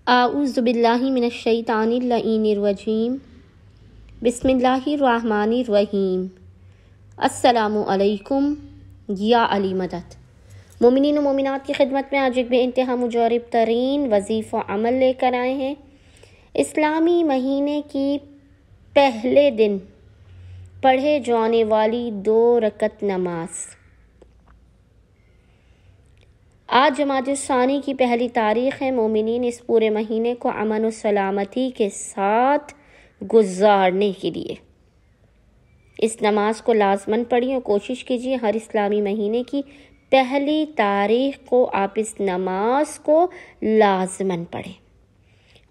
اعوذ باللہ من الشیطان اللعین الرجیم بسم اللہ الرحمن الرحیم۔ السلام علیکم یا علی مدد۔ مومنین و مومنات کی خدمت میں آج ایک بے انتہا مجرب ترین وظیفہ عمل لے کر آئے ہیں۔ اسلامی مہینے کی پہلے دن پڑھے جانے والی 2 رکعت نماز۔ آج جمادی الثانی کی پہلی تاریخ ہے۔ مومنین اس پورے مہینے کو امن و سلامتی کے ساتھ گزارنے کے لیے اس نماز کو لازماً پڑھیں اور کوشش کیجیے ہر اسلامی مہینے کی پہلی تاریخ کو آپ اس نماز کو لازماً پڑھیں،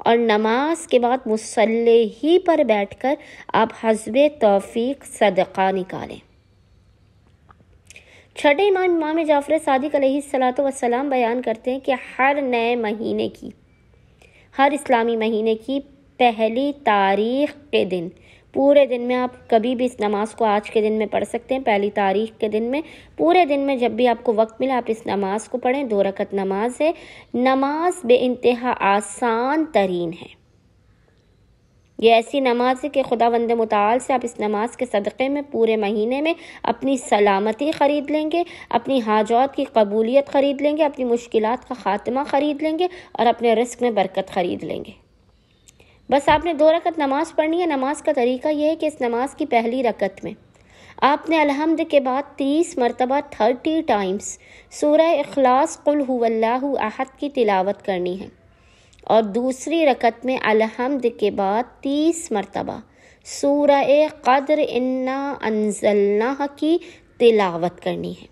اور نماز کے بعد مصلی ہی پر بیٹھ کر آپ حسب توفیق صدقہ نکالیں۔ چھٹے امام جعفر صادق علیہ السلام بیان کرتے ہیں کہ ہر نئے مہینے کی، ہر اسلامی مہینے کی پہلی تاریخ کے دن، پورے دن میں آپ کبھی بھی اس نماز کو آج کے دن میں پڑھ سکتے ہیں۔ پہلی تاریخ کے دن میں پورے دن میں جب بھی آپ کو وقت ملے آپ اس نماز کو پڑھیں۔ 2 رکعت نماز ہے۔ نماز بے انتہا آسان ترین ہے۔ یہ ایسی نماز ہے کہ خداوند متعال سے آپ اس نماز کے صدقے میں پورے مہینے میں اپنی سلامتی خرید لیں گے، اپنی حاجات کی قبولیت خرید لیں گے، اپنی مشکلات کا خاتمہ خرید لیں گے اور اپنے رزق میں برکت خرید لیں گے۔ بس آپ نے 2 رکعت نماز پڑھنی ہے۔ نماز کا طریقہ یہ ہے کہ اس نماز کی پہلی رکعت میں آپ نے الحمد کے بعد 30 مرتبہ 30 ٹائمز سورہ اخلاص قل هو اللہ احد کی تلاوت کرنی ہے، اور دوسری رکعت میں الحمد کے بعد 30 مرتبہ سورہ قدر انا انزلناہ کی تلاوت کرنی ہے۔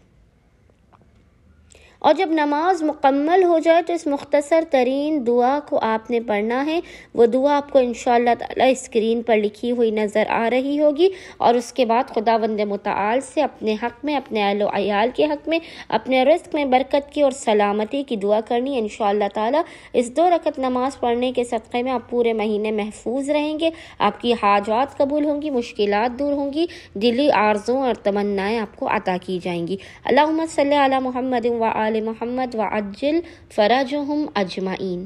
اور جب نماز مکمل ہو جائے تو اس مختصر ترین دعا کو آپ نے پڑھنا ہے۔ وہ دعا آپ کو انشاءاللہ تعالی اسکرین پر لکھی ہوئی نظر آ رہی ہوگی، اور اس کے بعد خداوند متعال سے اپنے حق میں، اپنے اہل و عیال کے حق میں، اپنے رزق میں برکت کی اور سلامتی کی دعا کرنی ہے۔ انشاءاللہ تعالی اس 2 رکعت نماز پڑھنے کے صدقے میں آپ پورے مہینے محفوظ رہیں گے، آپ کی حاجات قبول ہوں گی، مشکلات دور ہوں گی، دلی آرزوں اور تمنائیں آپ کو عطا کی جائیں گی۔ اللہم صلی علی محمد وآل محمد وعجل فرجہم اجمعین۔